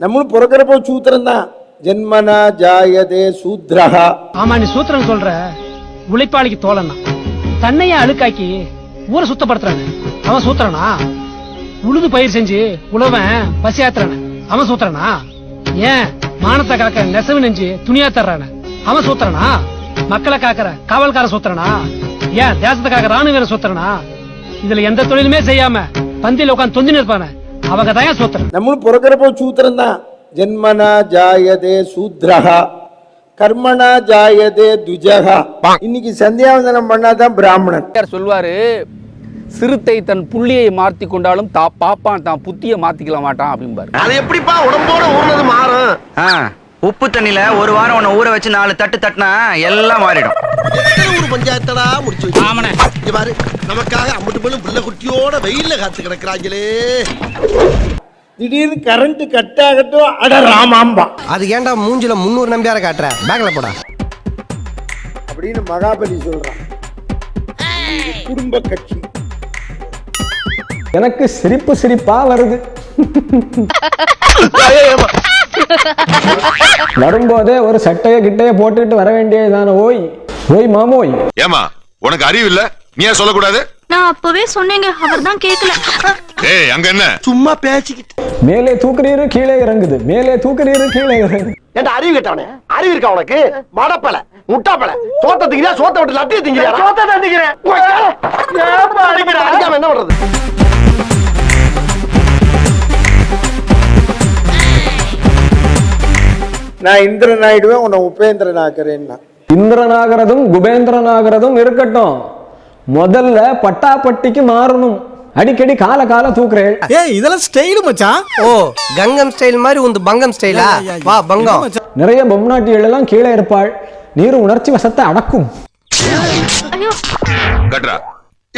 நம்மளும் பிறக்கிறப்போ சூத்திரம் தான். ஜென்மனா ஜாயதே சூத்ரஹா. ஆமா, நீ சூத்திரம் சொல்ற. உழைப்பாளிக்கு தோழனா தன்னைய அழுக்காக்கி ஊரை சுத்தப்படுத்துறானு அவன் சூத்திரனா? உழுது பயிர் செஞ்சு உழவன் பசியாத்துறானு அவன் சூத்திரனா? ஏன் மானத்தை காக்க நெசவு நெஞ்சு துணியா தர்றானு அவன் சூத்திரனா? மக்களை காக்கிற காவல்கார சூத்திரனா? ஏன் தேசத்தை காக்க ராணுவ வீர சூத்திரனா? இதுல எந்த தொழிலுமே செய்யாம பந்தியில உட்காந்து தொந்தி நிற்பானு அவங்க தான் சூத்திரன். நம்மளும் பிறக்கிறப்போ சூத்திரம் தான். ஜென்மனா ஜாயதே சூத்ரஹா கர்மனா ஜாயதே துஜஹா. இன்னைக்கு சந்தியாவந்தனம் பண்ணாதான் பிராமணன். சொல்வாரு, சிறுத்தை தன் புள்ளியை மாற்றி கொண்டாலும் பாப்பான் தான் புத்தியை மாத்திக்கல மாட்டான் அப்படிம்பாரு. அது எப்படிப்பா உடம்போட ஊர்னது மாறும்? உப்பு தண்ணியில ஒரு வாரம் உன்னை ஊற வச்சு 4 தட்டு தட்டினா எல்லாம் மாறிடும். ஒரு பஞ்சாயத்தடா முடிச்சு வச்சு பாரு, நமக்காக அம்பட்டு பெண்ணும் பிள்ளை குட்டியோட வெயில்ல காத்து கிடக்குறாங்களே. திடீர்னு கரண்ட் கட் ஆகட்டும், அட ராமாம்பா. அது ஏன்டா மூஞ்சில 300 நம்பியார காட்டுற, பேக்ல போடா அப்படின்னு மகாபலி சொல்றான். குடும்ப கட்சி. எனக்கு சிரிப்பா வருது. வரும்போதே ஒரு சட்டைய கிட்டைய போட்டுட்டு வர வேண்டியதுதானே. ஓய் ஓய் மாமோய். ஏமா உனக்கு அறிவு இல்ல? நீ ஏன் சொல்லக்கூடாது? நான் அப்பவே சொன்னேங்க, அவர் தான் கேட்கல. ஏய் அங்க என்ன சும்மா பேசிக்கிட்டு மேலே தூக்குறீரு கீழே இறங்குது, மேலே தூக்குறீரு கீழே இறங்குது. ஏன்டா அறிவு கேட்டவனே? அறிவு இருக்கா உனக்கு? மடப்பல முட்டாப்பல சோத்த திங்கிறியா? சோத்த விட்டு லட்டிய திங்கிறியா? சோத்த தான் திங்கிறேன். ஏப்பா அடிக்கிற? அடிக்காம என்ன பண்றது? நான் இந்திரன் ஆயிடுவேன், உன்னை உபேந்திரன் ஆக்குறேன்னா. இந்திரனாகிறதும் குபேந்திரனாகிறதும் இருக்கட்டும், முதல்ல பட்டாப்பட்டிக்கு மாறணும். அடிக்கடி கால தூக்குறேன். ஏய் இதெல்லாம் ஸ்டைல் மச்சான். ஓ கங்கம் ஸ்டைல் மாதிரி உந்து பங்கம் ஸ்டைலா? வா பங்கம். நிறைய பொம்நாட்டிகள் எல்லாம் கீழே இருப்பாள். நீர் உணர்ச்சி வசத்தை அடக்கும். கட்றா.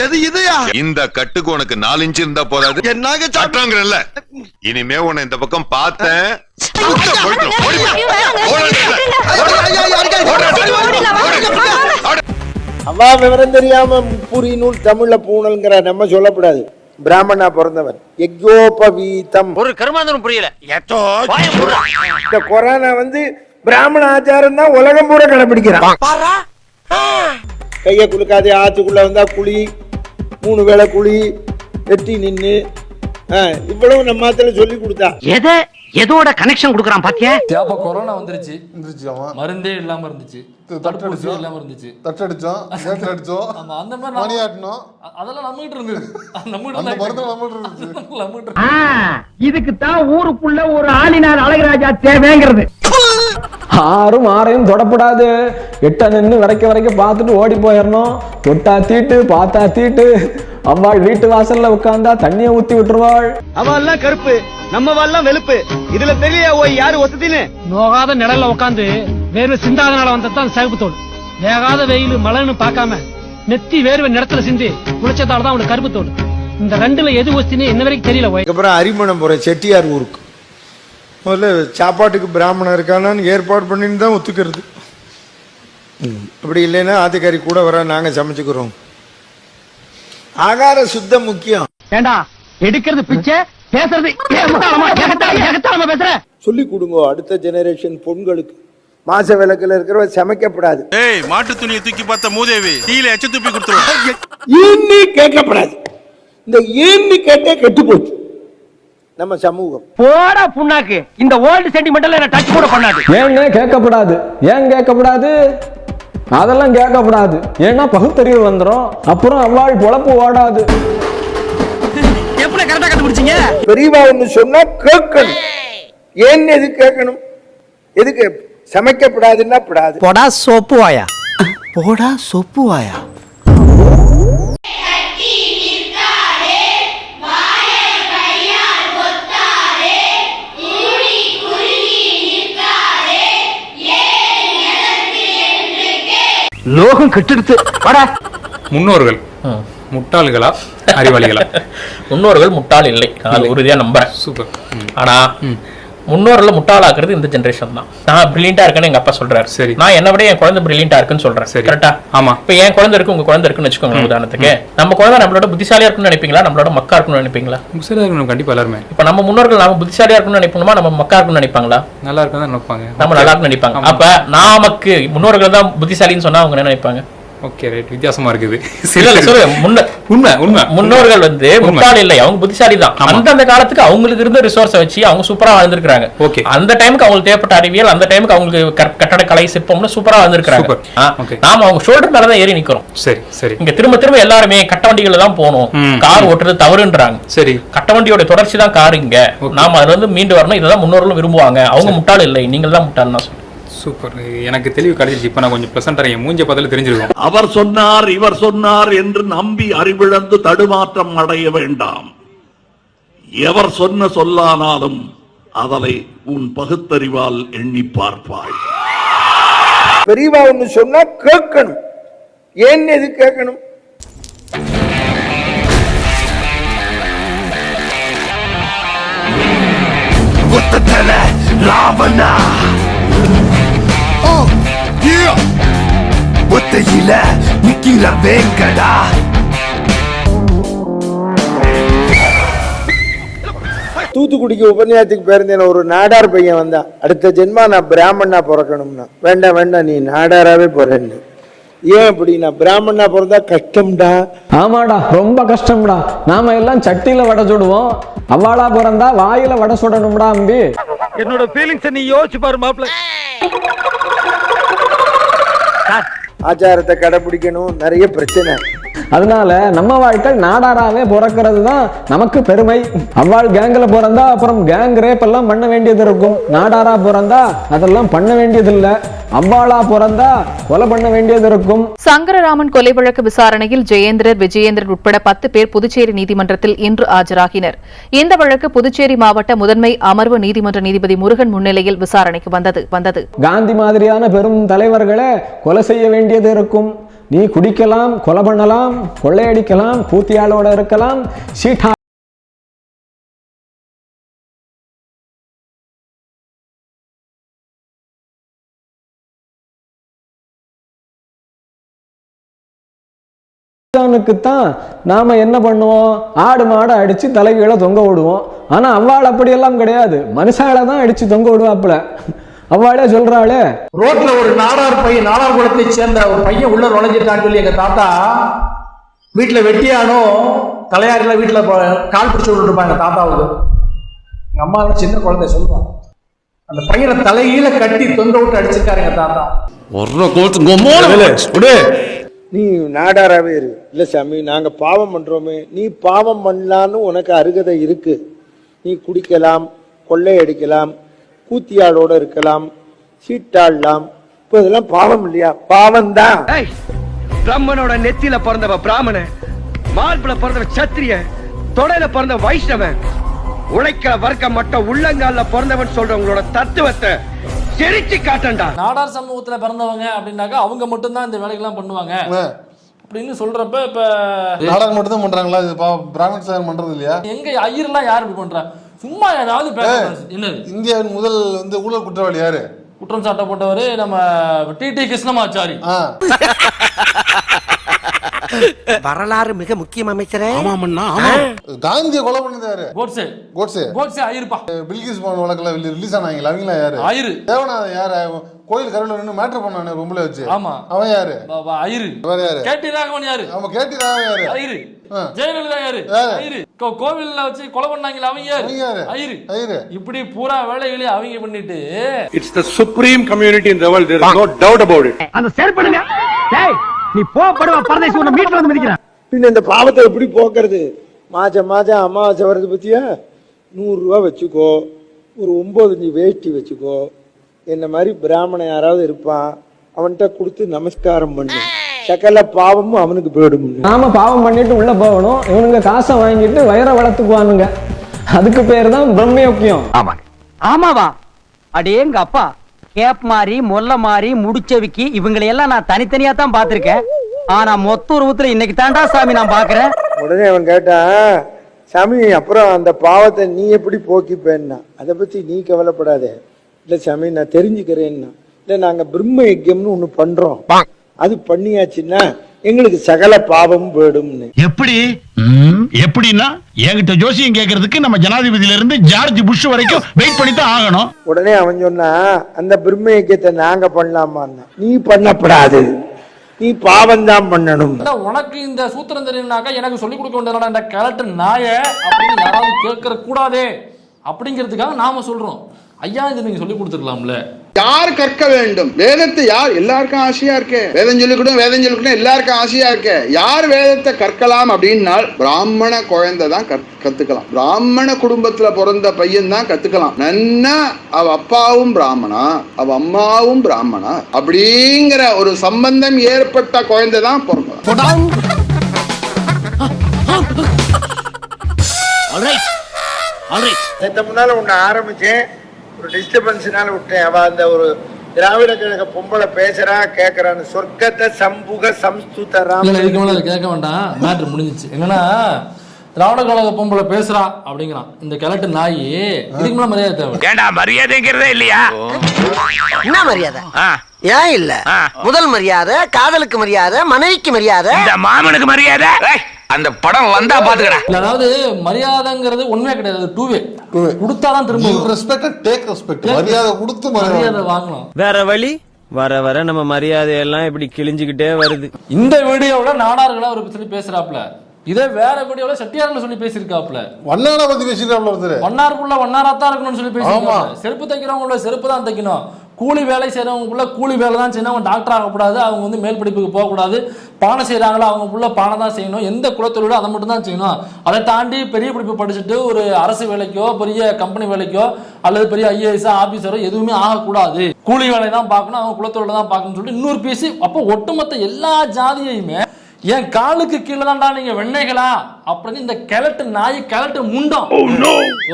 எது இதுயா? இந்த கட்டுக்கு உனக்கு 4 இன்ச் இருந்தா போதாது. என்னாக சாப்பிட்டாங்கறல்ல. இனிமே உன்னை இந்த பக்கம் பார்த்தேன். அவா விவரம் தெரியாம புரி நூல் தமிழ்ல பூணல்ங்கிற நம்ம சொல்லக்கூடாது. பிராமணா பிறந்தவன் யஜ்யோபவீதம். ஒரு கர்மாந்தரம் புரியல. இந்த கொரோனா பிராமண ஆச்சாரம் தான் உலகம் பூரா கடைபிடிக்கிறான். கைய குலுக்காதே, ஆத்துக்குள்ள வந்தா குழி, 3 வேளை குழி, வெட்டி நின்னு, இவ்வளவு நம்ம ஆத்துல சொல்லி கொடுத்தா. எதோட கனெக்ஷன் கொடுக்கறான் பாத்தியா? அப்ப கொரோனா வந்துருச்சு. மருந்தே இல்லாம இருந்துச்சு, தடுப்பூசி இல்லாம இருந்துச்சு. தட்டடிச்சோம், கேட்ல அடிச்சோம், அந்த மாதிரி மணி ஆட்டணும். அதெல்லாம் நம்மகிட்ட இருந்தது. அந்த மருந்து நம்மகிட்ட இருந்துச்சு. இதுக்கு தான் ஊருக்குள்ள ஒரு ஆளினார் அழகராஜா தேவைங்கிறது. ஆறையும் தொடப்படாது. எட்ட நின்று வரைக்கும் பார்த்துட்டு ஓடி போயிடணும். தொட்டா தீட்டு பார்த்தா தீட்டு. அம்மாள் வீட்டு வாசல்ல உட்கார்ந்தா தண்ணிய ஊத்தி விட்டுருவாள். அவெல்லாம் கருப்பு, நம்ம எல்லாம் வெளுப்பு. இதுல தெரியல ஓய் யாரு ஒத்துதின்னு. நோகாத நிழல்ல உட்காந்து வேர்வை சிந்தாதனால வந்ததான் சிவப்பு தோல். வேகாத வெயில் மழைன்னு பார்க்காம நெத்தி வேர்வை நிறத்துல சிந்தி குளிச்சதால தான் அவனுக்கு கருப்பு தோல். இந்த 2ல எது ஒஸ்தினே இன்ன வரைக்கும் தெரியல. அதுக்கப்புறம் அரிமணம் போற செட்டியார் ஊருக்கு முதல்ல சாப்பாட்டுக்கு பிராமணன் இருக்கானான்னு ஏற்பாடு பண்ணின்னு தான் ஒத்துக்கிறது. அப்படி இல்லைன்னா ஆத்துக்காரி கூட வர நாங்க சமைச்சுக்கிறோம். ஆகார சுத்தம் முக்கியம். ஏண்டா எடுக்கிறது பிச்சை, பேசுறது பேசுற சொல்லி கொடுங்க அடுத்த ஜெனரேஷன் பொண்களுக்கு. மாச விளக்குல இருக்கிறவ சமைக்கப்படாது. மாட்டு துணியை தூக்கி பார்த்த மூதேவி கீழே எச்ச துப்பி கொடுத்துருவோம். ஏன்னு கேட்கப்படாது. இந்த ஏன்னு கேட்டே கெட்டு போச்சு நம்ம சமூகம். போடா புண்ணாக்கு, இந்த ஓல்டு சென்டிமெண்டல் என்ன டச் கூட பண்ணாது. ஏன்னு கேட்கப்படாது. ஏன் கேட்கப்படாது? அதெல்லாம் கேட்கப்படாது. ஏன்னா பகுத்தறிவு வந்துடும். அப்புறம் அவ்வாள் பொழப்பு ஓடாது. எப்படி கரெக்டா கண்டுபிடிச்சீங்க? பெரியவா ஒண்ணு சொன்னா கேட்கணும். ஏன்னு எதுக்கு கேட்கணும்? எதுக்கு சமைக்கப்படாதுன்னா படாது. போடா சோப்பு வாயா. போடா சோப்பு வாயா. லோகம் கெட்டெடுத்து முன்னோர்கள் முட்டாள்களா அறிவாளிகளா? முன்னோர்கள் முட்டாள் இல்லை, அது உறுதியா நம்புறேன். சூப்பர். ஆனா முன்னோர்ல முட்டாளாக்குறது இந்த ஜெனரேஷன் தான். நான் பிரில்லியண்டா இருக்கேன்னு எங்க அப்பா சொல்றாரு. சரி, நான் என்ன விட என் குழந்தை பிரில்லியண்டா இருக்குன்னு சொல்றேன். சரி, கரெக்டா? ஆமா. இப்ப என் குழந்தை இருக்கு, உங்க குழந்தை இருக்குன்னு வச்சுக்கோங்க உதாரணத்துக்கு. நம்ம குழந்தை நம்மளோட புத்திசாலியா இருக்குன்னு நினைப்பீங்களா, நம்மளோட மக்கா இருக்குன்னு நினைப்பீங்களா? புத்திசாலியா இருக்கணும் கண்டிப்பா எல்லாருமே. இப்ப நம்ம முன்னோர்கள் நம்ம புத்திசாலியா இருக்குன்னு நினைப்போமா, நம்ம மக்கா இருக்குன்னு நினைப்பாங்களா? நல்லா இருக்குன்னு நினைப்பாங்க. நம்ம நல்லா இருக்குன்னு நினைப்பாங்க. அப்ப நமக்கு முன்னோர்கள் தான் புத்திசாலின்னு சொன்னா அவங்க என்ன நினைப்பாங்க? ஓகே, ரைட், வித்தியாசமா இருக்குது. உண்மை முன்னோர்கள் வந்து முட்டாள் இல்லை, அவங்க புத்திசாலி தான். அந்த காலத்துக்கு அவங்களுக்கு இருந்த ரிசோர்ஸை வச்சு அவங்க சூப்பரா வாழ்ந்துருக்காங்க. ஓகே, அந்த டைமுக்கு அவங்களுக்கு தேவைப்பட்ட அறிவியல், அந்த டைமுக்கு அவங்களுக்கு கட்டட கலை சிற்பம்னு சூப்பரா வாழ்ந்துருக்காங்க. நாம அவங்க ஷோல்டர் மேலதான் ஏறி நிக்கிறோம். சரி சரி. இங்க திரும்ப திரும்ப எல்லாருமே கட்ட வண்டிகளை தான் போகணும், கார் ஓட்டுறது தவறுன்றாங்க. சரி, கட்ட வண்டியோட தொடர்ச்சி தான் கார். இங்க நாம அதுல இருந்து மீண்டு வரணும். இதெல்லாம் முன்னோர்களும் விரும்புவாங்க. அவங்க முட்டாள் இல்லை, நீங்கள் தான் முட்டாள் தான். சூப்பர், எனக்கு தெளிவு கிடைச்சிச்சு. இப்ப நான் கொஞ்சம் பிளசண்டா என் மூஞ்ச பார்த்தாலே தெரிஞ்சிருக்கும். அவர் சொன்னார் இவர் சொன்னார் என்று நம்பி அறிவிழந்து தடுமாற்றம் அடைய வேண்டாம். எவர் சொன்ன சொல்லானாலும் அதனை உன் பகுத்தறிவால் எண்ணி பார்ப்பாய். பெரியவா ஒண்ணு சொன்னா கேட்கணும். ஏன் எது கேட்கணும்? ராவணா ஒத்தையில நிக்கிற வேங்கடா. தூத்துக்குடிக்கு உபன்யாசத்துக்கு போயிருந்தேன். ஒரு நாடார் பையன் வந்தான். அடுத்த ஜென்மா நான் பிராமணனா பிறக்கணும்னா. வேண்டாம் வேண்டாம், நீ நாடாராவே போறேன்னு. ஏன் அப்படி? நான் பிராமணனா பிறந்தா கஷ்டம்டா. ஆமாடா, ரொம்ப கஷ்டம்டா. நாம எல்லாம் சட்டியில வடை சுடுவோம், அவ்வாளா பிறந்தா வாயில வடை சுடணும்டா அம்பி. என்னோட ஃபீலிங்ஸ் நீ யோசிச்சு பாரு மாப்ள. ஆச்சாரத்தை கடைபிடிக்கணும், நிறைய பிரச்சனை. அதனால நம்ம வாழ்க்கை நாடாராவே பிறக்கிறது தான் நமக்கு பெருமை. அவ்வாள் கேங்ல பிறந்தா அப்புறம் கேங் ரேப் எல்லாம் பண்ண வேண்டியது இருக்கும். நாடாரா பிறந்தா அதெல்லாம் பண்ண வேண்டியது இல்ல. அவ்வாளா பிறந்தா கொலை பண்ண வேண்டியது இருக்கும். சங்கரராமன் கொலை வழக்கு விசாரணையில் ஜெயேந்திரர், விஜயேந்திரன் உட்பட 10 பேர் புதுச்சேரி நீதிமன்றத்தில் இன்று ஆஜராகினர். இந்த வழக்கு புதுச்சேரி மாவட்ட முதன்மை அமர்வு நீதிமன்ற நீதிபதி முருகன் முன்னிலையில் விசாரணைக்கு வந்தது. காந்தி மாதிரியான பெரும் தலைவர்களை கொலை செய்ய வேண்டியது இருக்கும். நீ குடிக்கலாம், கொலை பண்ணலாம், கொள்ளையடிக்கலாம், கூத்தியாளோட இருக்கலாம், சீட்டா தான் நாம என்ன பண்ணுவோம்? ஆடு மாடை அடிச்சு தலைகீழ தொங்க விடுவோம். ஆனா அவ்வாள் அப்படியெல்லாம் கிடையாது, மனுஷால தான் அடிச்சு தொங்க விடுவாப்புல. அவ்வாளே சொல்றாளே, ரோட்ல ஒரு நாடார் பையன், நாடார் குலத்தை சேர்ந்த ஒரு பையன் உள்ள நுழைஞ்சிட்டான்னு சொல்லி எங்க தாத்தா வீட்டுல வெட்டியானோ தலையாரில வீட்டுல கால் பிடிச்சு விட்டுருப்பாங்க தாத்தாவுக்கு. எங்க அம்மா சின்ன குழந்தை சொல்லுவாங்க, அந்த பையனை தலையில கட்டி தொங்க விட்டு அடிச்சிருக்காரு எங்க தாத்தா. நீ நாடாராவே இரு. இல்ல சாமி, நாங்க பாவம் பண்றோமே. நீ பாவம் பண்ணலான்னு உனக்கு அருகதை இருக்கு. நீ குடிக்கலாம், கொள்ளையடிக்கலாம், கூத்தியாளோட இருக்கலாம், சீட்டாடலாம். இப்ப இதெல்லாம் பாவம் இல்லையா? பாவம் தான். பிரம்மனோட நெத்தியில பிறந்தவ பிராமணன், மார்புல பிறந்தவ சத்திரிய, தொடையில பிறந்த வைஷ்ணவன், உழைக்க வர்க்க மட்டும் உள்ளங்கால பிறந்தவன் சொல்றவங்களோட தத்துவத்தை தெரிச்சு காட்டண்டா. நாடார் சமூகத்துல பிறந்தவங்க அப்படின்னாக்கா அவங்க மட்டும் தான் இந்த வேலைகள்லாம் பண்ணுவாங்க அப்படின்னு சொல்றப்ப இப்ப நாடார் மட்டும் தான் பண்றாங்களா? இது பிராமண சார் பண்றது இல்லையா? எங்க ஐயர்லாம் யாரு இப்படி பண்றா? சும்மா ஏதாவது என்னது? இந்தியாவின் முதல் ஊழல் குற்றவாளி யாரு? குற்றம் சாட்டப்பட்டவரு நம்ம டிடி கிருஷ்ணமாச்சாரி. வரலாறு மிக முக்கியம் அமைச்சரே. காந்திய கொலை பண்ணது யாரு? கோட்சே. கோட்சே கோட்சே ஐயர்ப்பா. பில்கிஸ் பவன் வழக்குல ரிலீஸ் ஆனாங்களா அவங்களா யாரு? ஐயர். தேவநாதன் யாரு? கோயில் கருவில நின்னு மேட்டர் பண்ணானே பொம்பளை வச்சு. ஆமா, அவன் யாரு? ஐயர். வேற யாரு? கேடி ராகவன் யாரு? ஆமா, கேடி ராகவன் யாரு? ஐயர். ஜெயலலிதா யாரு? ஐயர். கோவில்ல வச்சு கொலை பண்ணாங்களா அவங்க யாரு? ஐயர். ஐயர். இப்படி பூரா வேலைகளையும் அவங்க பண்ணிட்டு it's the supreme community in the world, there is no doubt about it. அந்த செயல்படுங்க. டேய், நீ படுவா பரதேசி உன்னை மீட்ல வந்து மிதிக்கிறான். பின்ன இந்த பாவத்தை எப்படி போக்குறது? மாசம் அமாவாசை வருது பத்தியா? 100 ரூபா வச்சுக்கோ, ஒரு 9 வேஷ்டி வச்சுக்கோ. என்ன மாதிரி பிராமணன் யாராவது இருப்பான், அவன்கிட்ட கொடுத்து நமஸ்காரம் பண்ணு. சகல பாவமும் அவனுக்கு போயிடும். நாம பாவம் பண்ணிட்டு உள்ள போகணும், இவனுங்க காசை வாங்கிட்டு வயிற வளர்த்துக்குவானுங்க. அதுக்கு பேர் தான் பிரம்மயோக்கியம். ஆமாவா? அடேங்க அப்பா, கேப் மாதிரி மொல்ல மாதிரி முடிச்சவிக்கி இவங்களையெல்லாம் நான் தனித்தனியா தான் பாத்திருக்கேன். ஆனா மொத்த உருவத்துல இன்னைக்கு தாண்டா சாமி நான் பாக்குறேன். உடனே அவன் கேட்டான், சாமி அப்புறம் அந்த பாவத்தை நீ எப்படி போக்கிப்பேன்னா, அதை பத்தி நீ கவலைப்படாத. இல்ல சாமி நான் தெரிஞ்சுக்கிறேன்னா, இல்ல நாங்க பிரம்ம யஜ்யம்னு ஒண்ணு பண்றோம், அது பண்ணியாச்சுன்னா எங்களுக்கு சகல பாவம் போயிடும்னு. எப்படி எப்படின்னா என்கிட்ட ஜோசியம் கேட்கறதுக்கு நம்ம ஜனாதிபதியில இருந்து ஜார்ஜ் புஷ் வரைக்கும் வெயிட் பண்ணி தான் ஆகணும். உடனே அவன் சொன்னா அந்த பிரம்ம யஜ்யத்தை நாங்க பண்ணலாமான்னா, நீ பண்ணப்படாது, நீ பாவம் தான் பண்ணணும். உனக்கு இந்த சூத்திரம் தெரியும்னாக்கா எனக்கு சொல்லிக் கொடுக்க வேண்டியது இந்த கலெக்டர் நாய அப்படின்னு யாராவது கேட்கற கூடாதே அப்படிங்கிறதுக்காக நாம சொல்றோம். ஐயா இது நீங்க சொல்லி கொடுத்துருக்கலாம்ல. யார் கற்க வேண்டும் வேதத்தை? யார்? எல்லாருக்கும் ஆசையா இருக்கு வேதம் சொல்லிக்கணும் எல்லாருக்கும் ஆசையா இருக்கு. யார் வேதத்தை கற்கலாம் அப்படின்னா பிராமண குழந்தை தான் கத்துக்கலாம். பிராமண குடும்பத்துல பிறந்த பையன் தான் கத்துக்கலாம். நன்னா அவ அப்பாவும் பிராமணா அவ அம்மாவும் பிராமணா அப்படிங்கிற ஒரு சம்பந்தம் ஏற்பட்ட குழந்தை தான் பிறக்கலாம். முன்னால ஒண்ணு ஆரம்பிச்சேன், ஒரு டிஸ்டர்பன்ஸ்னால விட்டேன். அவ அந்த ஒரு திராவிட கழக பொம்பளை பேசுறா கேக்குறான்னு சொர்க்கத்தை சம்புக சம்ஸ்துதராம். இதுக்கு மேல கேட்க வேண்டாம், மேட்ரு முடிஞ்சிச்சு. என்னன்னா திராவிட கழக பொம்பளை பேசுறா அப்படிங்கிறான் இந்த கலெக்டர் நாய். இதுக்கு மேல மரியாதை தேவை. ஏண்டா மரியாதைங்கிறதே இல்லையா? என்ன மரியாதை? ஏன் இல்ல? முதல் மரியாதை காதலுக்கு மரியாதை, மனைவிக்கு மரியாதை, இந்த மாமனுக்கு மரியாதை. அந்த படம் வந்தா பாத்துக்கடா. அதாவது மரியாதைங்கிறது ஒண்ணுமே கிடையாது, டூ வே. கொடுத்தாதான் திரும்ப ரெஸ்பெக்ட் டேக் ரெஸ்பெக்ட். மரியாதை கொடுத்து மரியாதை வாங்கணும். வேற வழி வர வர நம்ம மரியாதையெல்லாம் இப்படி கிழிஞ்சுக்கிட்டே வருது. இந்த வீடியோல நாடார்களா ஒரு சொல்லி பேசுறாப்ல, இதே வேற வீடியோல செட்டியார்கள் சொல்லி பேசியிருக்காப்ல. வண்ணார பத்தி பேசிருக்காப்ல. வண்ணாருக்குள்ள வண்ணாரத்தான் இருக்கணும்னு சொல்லி பேசியிருக்காங்க. செருப்பு தைக்கிறவங்கள செருப்பு தான் தைக்கணும், கூலி வேலை செய்யறவங்களுக்குள்ள கூலி வேலை தான் செய்யணும். அவங்க டாக்டர் ஆகக்கூடாது, அவங்க வந்து மேல் படிப்புக்கு போகக்கூடாது. பானை செய்யறாங்களோ அவங்களுக்குள்ள பானை தான் செய்யணும். எந்த குலத்தொழிலோ அதை மட்டும் தான் செய்யணும். அதை தாண்டி பெரிய படிப்பு படிச்சுட்டு ஒரு அரசு வேலைக்கோ பெரிய கம்பெனி வேலைக்கோ அல்லது பெரிய ஐஏஎஸ் ஆபீசரோ எதுவுமே ஆகக்கூடாது. கூலி வேலை தான் பார்க்கணும், அவங்க குலத்தொழில தான் பார்க்கணும்னு சொல்லிட்டு இன்னொரு பேசி, அப்போ ஒட்டுமொத்த எல்லா ஜாதியையுமே என் காலுக்கு கீழே தான்டா நீங்க வெண்ணைகளா அப்படின்னு இந்த கிழட்டு நாய் கிழட்டு முண்டம்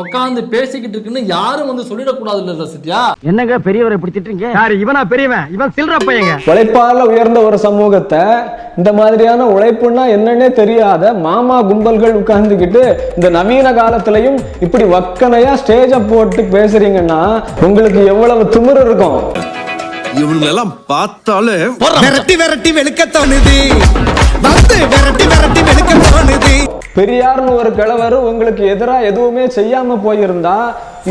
உட்காந்து பேசிக்கிட்டு இருக்குன்னு யாரும் வந்து சொல்லிடக்கூடாது. இல்ல சத்யா, என்னங்க பெரியவரை பிடிச்சிட்டீங்க? யாரு இவனா பெரியவன்? இவன் சில்ற பையங்க. உழைப்பால உயர்ந்த ஒரு சமூகத்தை இந்த மாதிரியான உழைப்புன்னா என்னன்னே தெரியாத மாமா கும்பல்கள் உட்கார்ந்துக்கிட்டு இந்த நவீன காலத்திலையும் இப்படி வக்கனையா ஸ்டேஜ போட்டு பேசுறீங்கன்னா உங்களுக்கு எவ்வளவு திமிரு இருக்கும்? இவங்களெல்லாம் பார்த்தாலே விரட்டி விரட்டி வெளுக்க தோணுது. விரட்டி விரட்டி வெளுக்க தோணுது. பெரியார்னு ஒரு கிழவர் உங்களுக்கு எதிரா எதுவுமே செய்யாம போயிருந்தா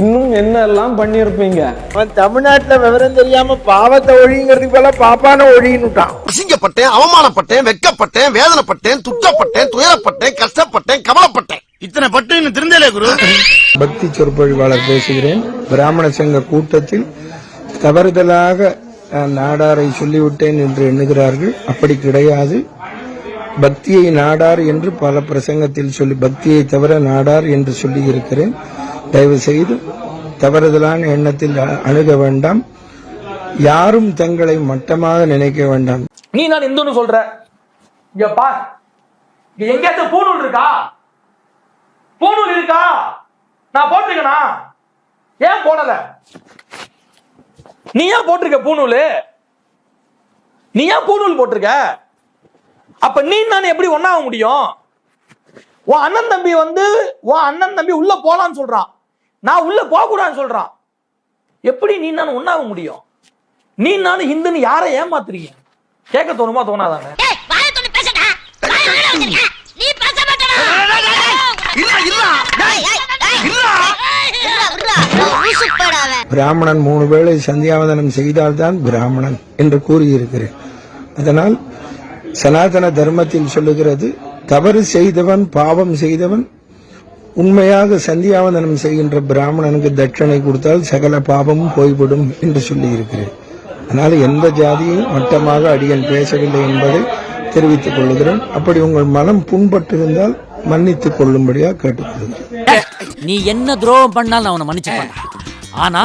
இன்னும் என்ன எல்லாம் பண்ணிருப்பீங்க. அவன் தமிழ்நாட்டுல விவரம் தெரியாம பாவத்தை ஒழிங்கிறதுக்கு போல பாப்பான ஒழின்னுட்டான். அசிங்கப்பட்டேன், அவமானப்பட்டேன், வெட்கப்பட்டேன், வேதனைப்பட்டேன், துக்கப்பட்டேன், துயரப்பட்டேன், கஷ்டப்பட்டேன், கவலைப்பட்டேன். இத்தனை பட்டு இன்னும் திருந்தலே குரு. பக்தி சொற்பொழிவாளர் பேசுகிறேன். பிராமண சங்க கூட்டத்தில் தவறுதலாக நான் நாடாரை சொல்லிவிட்டேன் என்று எண்ணுகிறார்கள். அப்படி கிடையாது. பக்தியை நாடார் என்று பல பிரசங்கத்தில் சொல்லி, பக்தியை தவிர நாடார் என்று சொல்லி இருக்கிறேன். தயவு செய்து தவறுதலான எண்ணத்தில் அணுக வேண்டாம். யாரும் தங்களை மட்டமாக நினைக்க வேண்டாம். நீ நான் இந்துன்னு சொல்ற, இங்க பார், இங்க எங்கேயாச்சும் பூநூல் இருக்கா? பூநூல் இருக்கா? நான் போட்டிருக்கேனா? ஏன் போடல? நீ ஏன் போட்டிருக்க பூநூல்? நீ ஏன் பூநூல் போட்டிருக்க? அப்ப நீ நான் எப்படி ஒண்ணாக முடியும்? உன் அண்ணன் தம்பி உள்ள போலான்னு சொல்றான், நான் உள்ள போக கூடாதுன்னு சொல்றான். எப்படி நீ நான் ஒண்ணாக முடியும்? நீ நானும் ஹிந்துன்னு யாரை ஏமாத்துறீங்க? கேட்க தோணுமா தோணாதானே? பிராமணன் 3 வேளை சந்தியாவதனம் செய்தால்தான் பிராமணன் என்று கூறியிருக்கிறேன். அதனால் சனாதன தர்மத்தில் சொல்லுகிறது, தவறு செய்தவன் பாவம் செய்தவன் உண்மையாக சந்தியாவதனம் செய்கின்ற பிராமணனுக்கு தட்சணை கொடுத்தால் சகல பாவமும் போய்விடும் என்று சொல்லி இருக்கிறேன். அதனால எந்த ஜாதியையும் மட்டமாக அடியன் பேசவில்லை என்பதை தெரிவித்துக் கொள்கிறேன். அப்படி உங்கள் மனம் புண்பட்டிருந்தால் மன்னித்துக் கொள்ளும்படியா கேட்டுக்கொள்கிறேன். நீ என்ன துரோகம் பண்ணாலும் அவனை மன்னிச்சுப்பான். ஆனா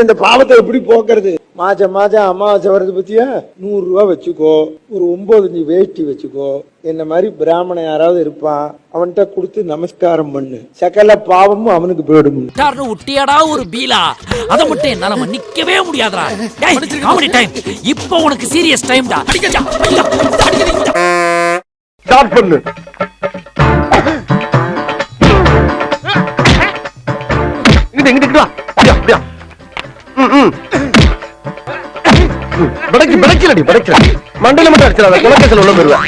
இந்த பாவத்தை எப்படி போக்குறது? மாசம் அமாவாசை வருது பத்தியா, 100 ரூபாய் வச்சுக்கோ, ஒரு 9 வேஷ்டி வச்சுக்கோ. என்ன மாதிரி பிராமணன் யாராவது இருப்பான், அவன்கிட்ட கொடுத்து நமஸ்காரம் பண்ணு, சகல பாவமும் அவனுக்கு போயிடும். உட்டியாடா ஒரு பீலா, அத மட்டும் என்னால மன்னிக்கவே முடியாதுடா. இப்போ உனக்கு சீரியஸ் டைம்டா. ஸ்டார்ட் பண்ணு. படைக்கலடி படைக்கல மண்டல மட்டும் அடிச்சிடாத குலக்கேசல் உள்ள போயிருவேன்.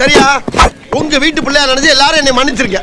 சரியா? உங்க வீட்டு பிள்ளையா நினைச்சு எல்லாரும் என்னை மன்னிச்சிருக்க.